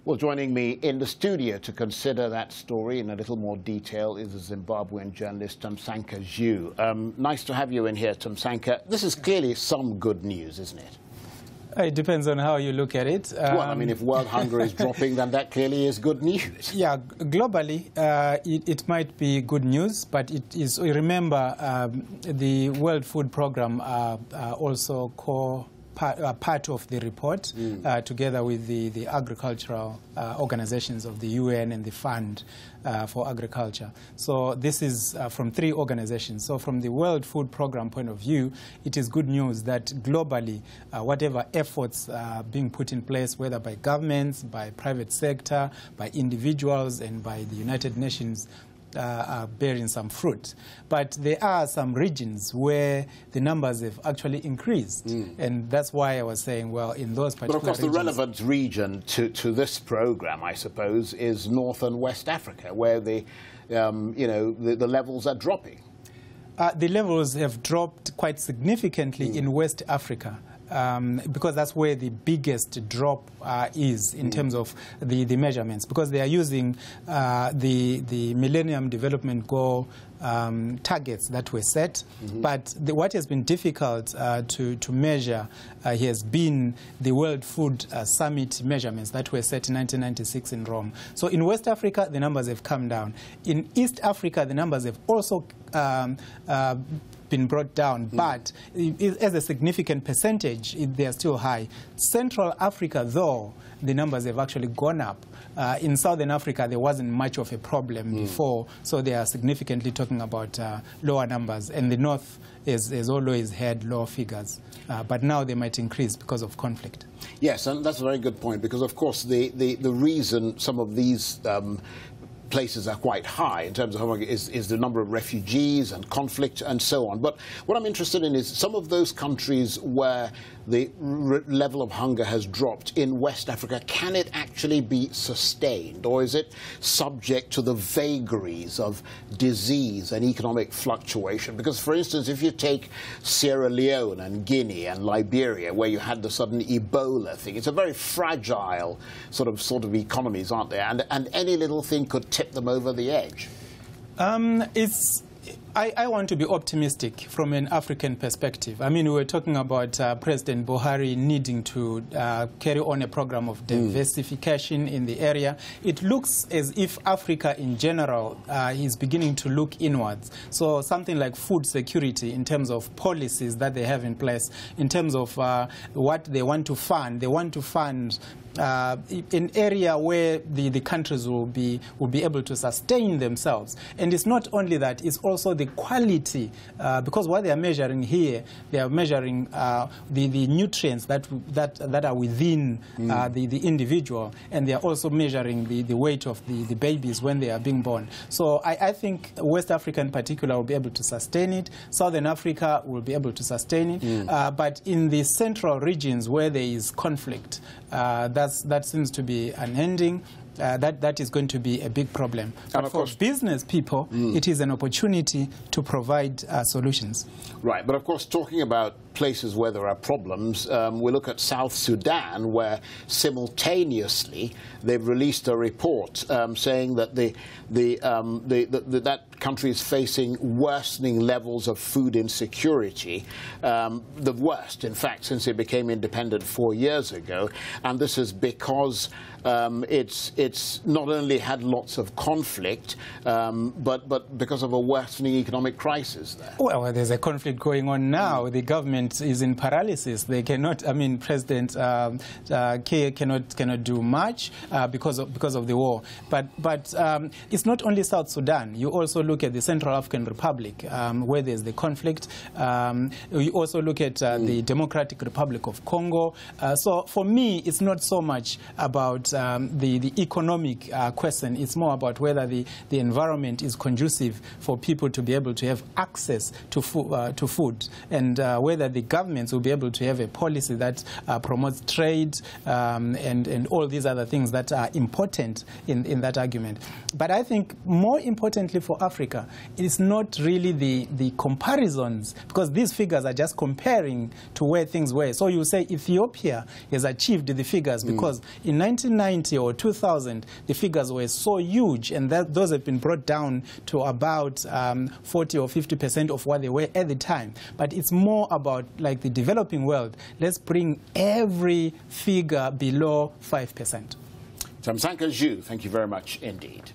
Well, joining me in the studio to consider that story in a little more detail is the Zimbabwean journalist Thamsanqa Zhou. Nice to have you in here, Thamsanqa. This is clearly some good news, isn't it? It depends on how you look at it. Well, I mean, if world hunger is dropping, then that clearly is good news. Yeah, globally, it might be good news, but it is. Remember, the World Food Programme also part of the report, together with the agricultural organizations of the UN and the Fund for Agriculture. So this is from 3 organizations. So from the World Food Programme point of view, it is good news that globally, whatever efforts are being put in place, whether by governments, by private sector, by individuals, and by the United Nations, are bearing some fruit. But there are some regions where the numbers have actually increased. And that's why I was saying, well, in those particular regions... But of course, the relevant region to this program, I suppose, is North and West Africa, where the levels are dropping. The levels have dropped quite significantly in West Africa. Because that's where the biggest drop is in terms of the measurements, because they are using the Millennium Development Goal targets that were set. But what has been difficult to measure has been the World Food Summit measurements that were set in 1996 in Rome. So in West Africa, the numbers have come down. In East Africa, the numbers have also been brought down, but as a significant percentage, they are still high. Central Africa, though, the numbers have actually gone up. In Southern Africa, there wasn't much of a problem before, so they are significantly talking about lower numbers. And the North has always had low figures, but now they might increase because of conflict. Yes, and that's a very good point, because, of course, the reason some of these places are quite high in terms of hunger is the number of refugees and conflict and so on. But what I'm interested in is some of those countries where the level of hunger has dropped in West Africa, can it actually be sustained, or is it subject to the vagaries of disease and economic fluctuation? Because, for instance, if you take Sierra Leone and Guinea and Liberia, where you had the sudden Ebola thing, it's a very fragile sort of economies, aren't they? And any little thing could tip them over the edge. I want to be optimistic from an African perspective. I mean, we were talking about President Buhari needing to carry on a program of diversification in the area. It looks as if Africa in general is beginning to look inwards. So something like food security in terms of policies that they have in place, in terms of what they want to fund. They want to fund an area where the countries will be able to sustain themselves. And it's not only that, it's also the quality, because what they are measuring here, they are measuring the nutrients that are within the individual, and they are also measuring the weight of the babies when they are being born. So I think West Africa in particular will be able to sustain it. Southern Africa will be able to sustain it. But in the central regions where there is conflict, that seems to be unending. That is going to be a big problem. But for business people, it is an opportunity to provide solutions. Right, but of course, talking about places where there are problems, we look at South Sudan, where simultaneously they've released a report saying that that country is facing worsening levels of food insecurity, the worst, in fact, since it became independent 4 years ago. And this is because it's not only had lots of conflict, but because of a worsening economic crisis there. Well, there's a conflict going on now. The government is in paralysis. They cannot. I mean, President Kiir cannot do much because of the war. But it's not only South Sudan. You also look at the Central African Republic, where there's the conflict. You also look at the Democratic Republic of Congo. So for me, it's not so much about the economic question. It's more about whether the environment is conducive for people to be able to have access to food, and whether the governments will be able to have a policy that promotes trade and all these other things that are important in that argument. But I think more importantly for Africa, Africa, it's not really the comparisons, because these figures are just comparing to where things were. So you say Ethiopia has achieved the figures because in 1990 or 2000, the figures were so huge, and those have been brought down to about 40 or 50% of what they were at the time. But it's more about, like the developing world, let's bring every figure below 5%. Thamsanqa Zhou, thank you very much indeed.